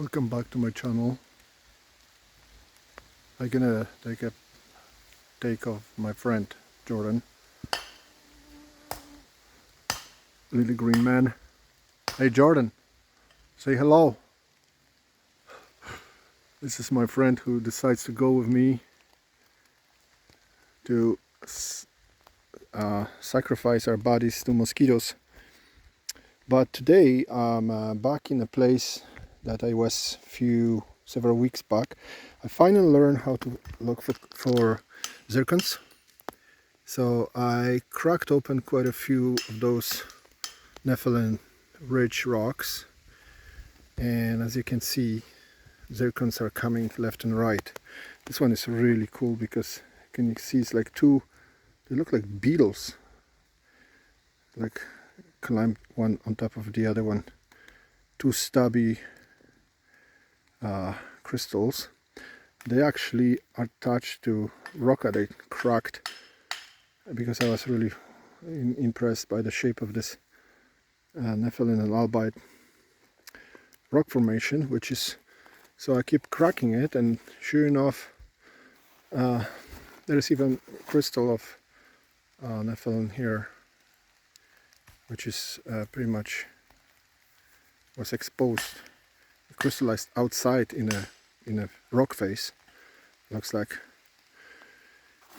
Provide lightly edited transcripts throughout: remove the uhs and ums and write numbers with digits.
Welcome back to my channel. I'm gonna take a take of my friend Jordan, little green man. Hey Jordan, say hello. This is my friend who decides to go with me to sacrifice our bodies to mosquitoes. But today I'm back in a place that I was several weeks back. I finally learned how to look for zircons. So I cracked open quite a few of those Nephilim rich rocks, and as you can see, zircons are coming left and right. This one is really cool because you can see it's like they look like beetles, like climb one on top of the other one. Two stubby crystals. They actually are attached to rockhounding, cracked, because I was really impressed by the shape of this Nephilim and augite rock formation, which is, so I keep cracking it, and sure enough there is even crystal of Nephilim here, which is pretty much was exposed, crystallized outside in a rock face, looks like.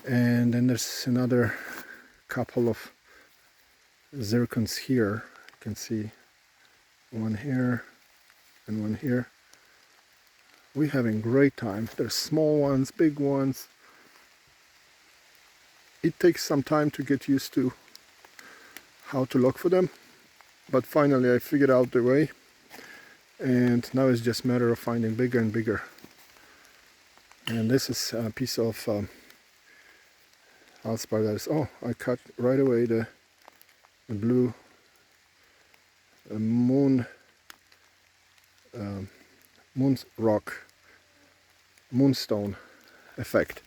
And then there's another couple of zircons here. You can see one here and one here. We're having great time. There's small ones, big ones. It takes some time to get used to how to look for them, but finally I figured out the way, and now it's just a matter of finding bigger and bigger. And this is a piece of Alspar that is, oh, I cut right away the blue moon rock, moonstone effect.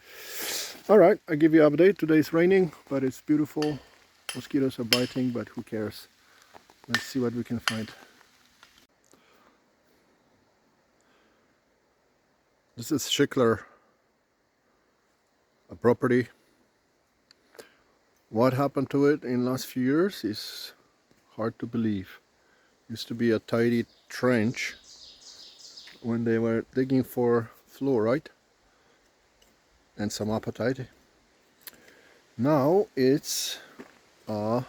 All right, I give you an update. Today is raining, but it's beautiful. Mosquitoes are biting, but who cares? Let's see what we can find. This is Schickler, a property. What happened to it in the last few years is hard to believe. Used to be a tidy trench when they were digging for fluorite and some augite. Now it's a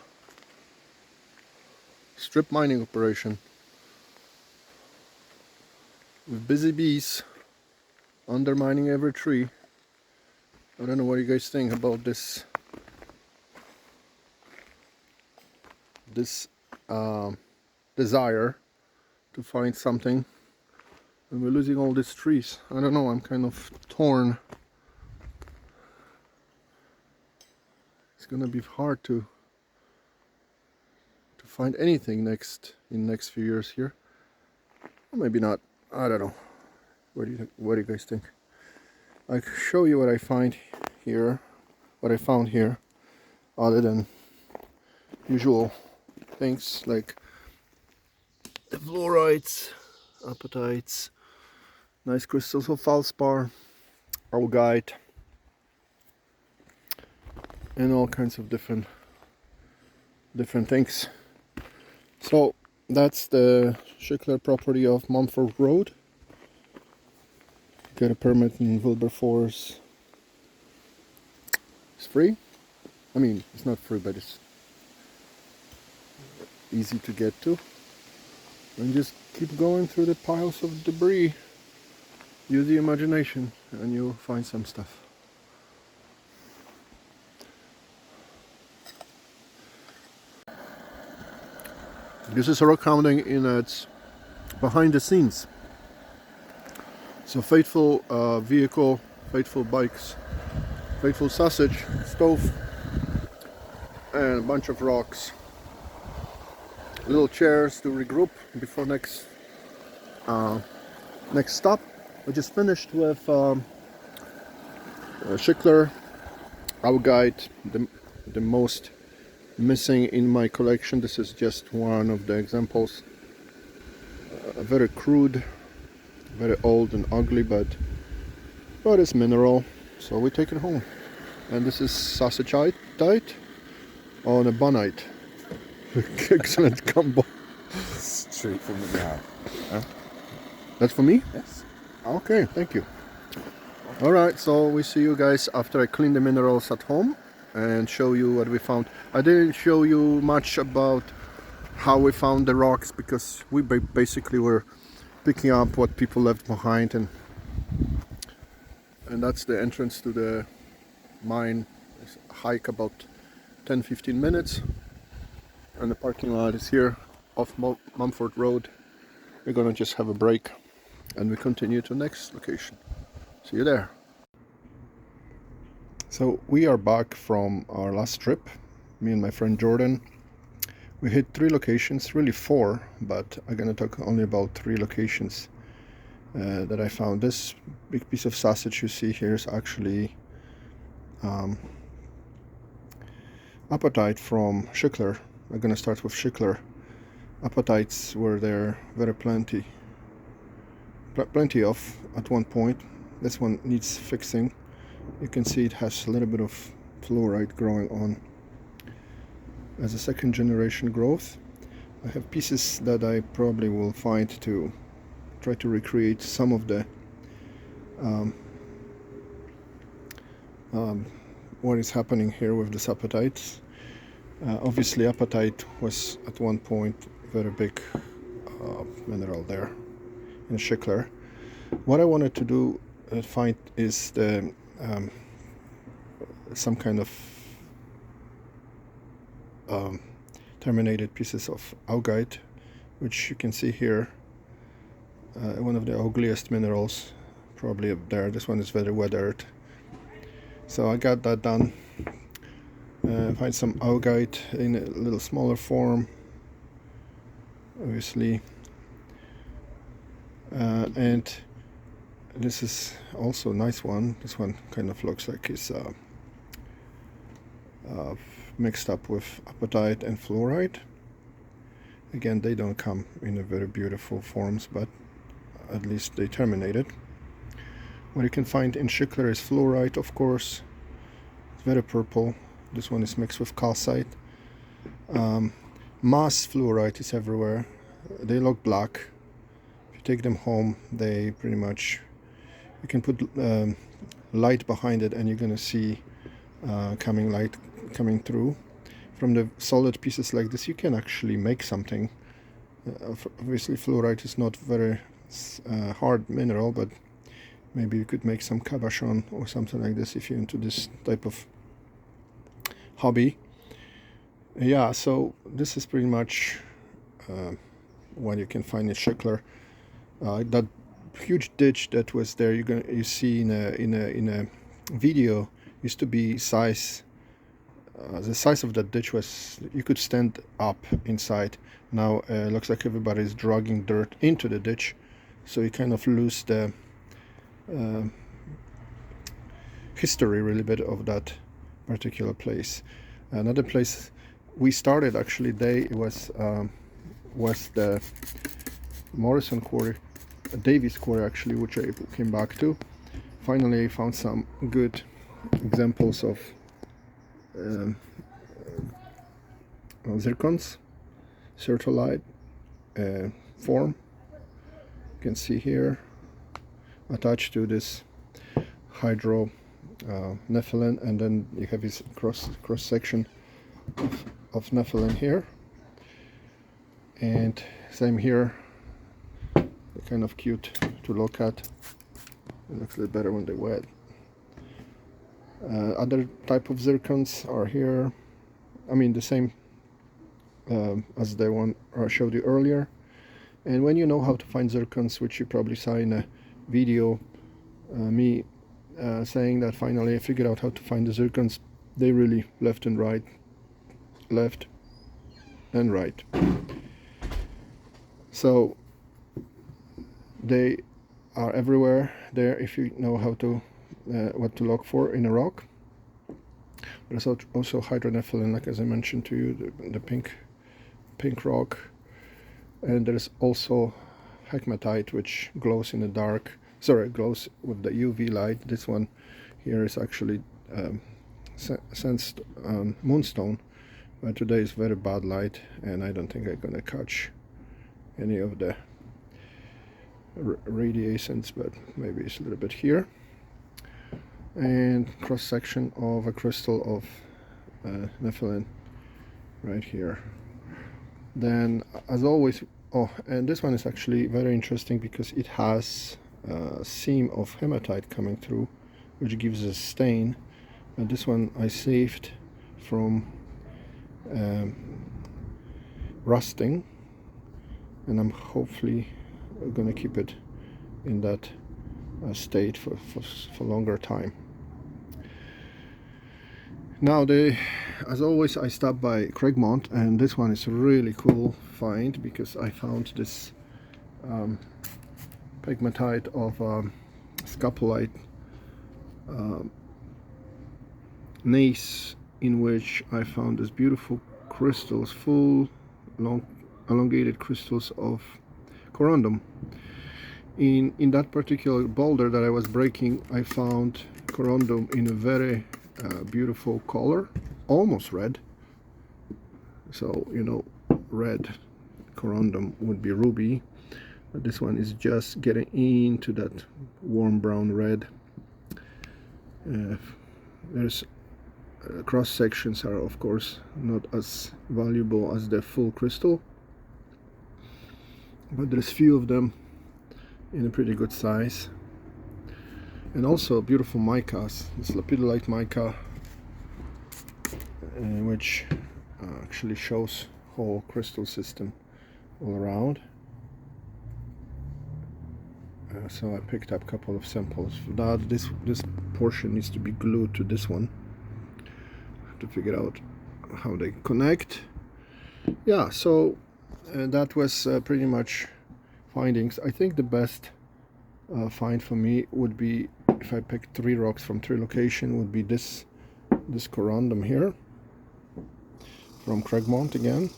strip mining operation with busy bees undermining every tree. I don't know what you guys think about this desire to find something, and we're losing all these trees. I don't know, I'm kind of torn. It's gonna be hard to find anything in next few years here, or maybe not. I don't know. What do you guys think? I'll show you what I find here, what I found here, other than usual things like the fluorites, apatites, nice crystals of feldspar, augite, and all kinds of different things. So that's the Schickler property of Mumford Road. Get a permit in Wilberforce. It's free. I mean, it's not free, but it's easy to get to. And just keep going through the piles of debris. Use the imagination and you'll find some stuff. This is a rockhounding in its behind the scenes. So faithful vehicle, faithful bikes, faithful sausage, stove, and a bunch of rocks. Little chairs to regroup before next stop. We just finished with Schickler, augite, the most missing in my collection. This is just one of the examples. A very crude very old and ugly, but it's mineral, so we take it home. And this is sausage diet on a bonite. Excellent combo. Straight from the ground. Huh? That's for me? Yes. Okay, thank you. Alright, so we see you guys after I clean the minerals at home and show you what we found. I didn't show you much about how we found the rocks, because we basically were picking up what people left behind, and that's the entrance to the mine. It's a hike about 10-15 minutes, and the parking lot is here off Mumford Road. We're gonna just have a break and we continue to the next location. See you there. So we are back from our last trip, me and my friend Jordan. We hit 3 locations, really 4, but I'm gonna talk only about 3 locations that I found. This big piece of sausage you see here is actually apatite from Schickler. I'm gonna start with Schickler. Apatites were there very plenty of at one point. This one needs fixing. You can see it has a little bit of fluorite growing on as a second generation growth. I have pieces that I probably will find to try to recreate some of the what is happening here with this apatite. Obviously apatite was at one point very big mineral there in Schickler. What I wanted to do find is the some kind of terminated pieces of augite, which you can see here, one of the ugliest minerals probably up there. This one is very weathered, so I got that done. Find some augite in a little smaller form, obviously, and this is also a nice one. This one kind of looks like it's mixed up with apatite and fluorite. Again, they don't come in a very beautiful forms, but at least they terminated. What you can find in Schickler is fluorite, of course. It's very purple. This one is mixed with calcite. Mass fluorite is everywhere. They look black. If you take them home, they pretty much, you can put light behind it and you're gonna see light coming through. From the solid pieces like this, you can actually make something. Obviously fluorite is not very hard mineral, but maybe you could make some cabochon or something like this if you're into this type of hobby. Yeah, so this is pretty much what you can find in Schickler. That huge ditch that was there, you see in a video, used to be size. The size of that ditch was, you could stand up inside. Now looks like everybody's dragging dirt into the ditch, so you kind of lose the history really bit of that particular place. Another place we started actually was the Morrison quarry, Davis quarry actually, which I came back to. Finally I found some good examples of zircons, sertolite form. You can see here attached to this hydro nepheline, and then you have this cross section of nepheline here, and same here. They're kind of cute to look at. It looks a little better when they're wet. Other type of zircons are here. I mean the same as the one I showed you earlier. And when you know how to find zircons, which you probably saw in a video, me saying that finally I figured out how to find the zircons, they really left and right. So they are everywhere there if you know how to what to look for in a rock. There's also hydronepheline, like as I mentioned to you, the pink rock, and there's also hematite, which glows in the dark. Sorry, glows with the UV light. This one here is actually moonstone, but today is very bad light, and I don't think I'm gonna catch any of the radiations, but maybe it's a little bit here. And cross section of a crystal of nepheline right here. Then, as always, oh, and this one is actually very interesting because it has a seam of hematite coming through, which gives a stain. And this one I saved from rusting, and I'm hopefully gonna keep it in that state for longer time. Now, as always, I stopped by Craigmont, and this one is a really cool find because I found this pegmatite of scapolite gneiss, in which I found these beautiful crystals, full long elongated crystals of corondum. In that particular boulder that I was breaking, I found corondum in a very beautiful color, almost red. So, you know, red corondum would be ruby, but this one is just getting into that warm brown red. There's cross sections are of course not as valuable as the full crystal, but there's few of them in a pretty good size. And also beautiful micas, this lapidolite mica, which actually shows whole crystal system all around. So I picked up a couple of samples. That this portion needs to be glued to this one. I have to figure out how they connect. Yeah, so that was pretty much findings. I think the best find for me would be, if I picked 3 rocks from 3 locations, would be this corondum here from Craigmont again,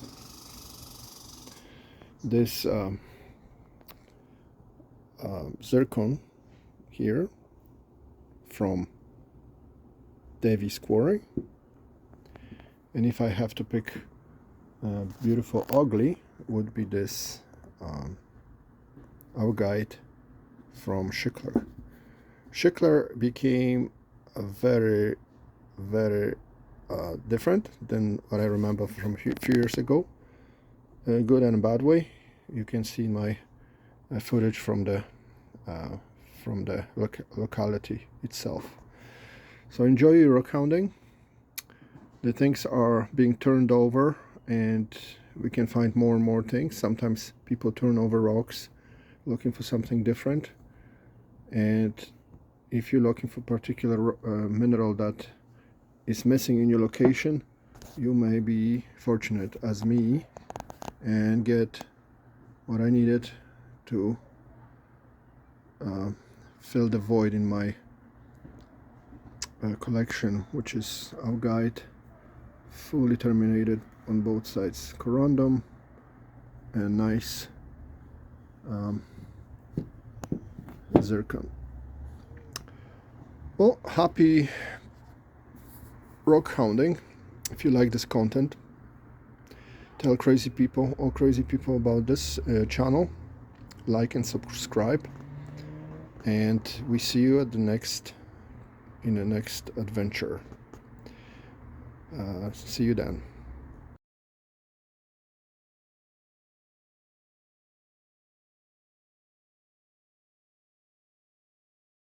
this zircon here from Davy's Quarry, and if I have to pick beautiful ugly, would be this augite from Schickler. Schickler became a very different than what I remember from a few years ago, good and a bad way. You can see my footage from the locality itself. So enjoy your rockhounding. The things are being turned over, and we can find more and more things. Sometimes people turn over rocks looking for something different, and if you're looking for particular mineral that is missing in your location, you may be fortunate as me and get what I needed to fill the void in my collection, which is augite, fully terminated on both sides, corondum, and nice zircon. Well, happy rock hounding. If you like this content, tell all crazy people about this channel, like and subscribe, and we see you at in the next adventure. See you then.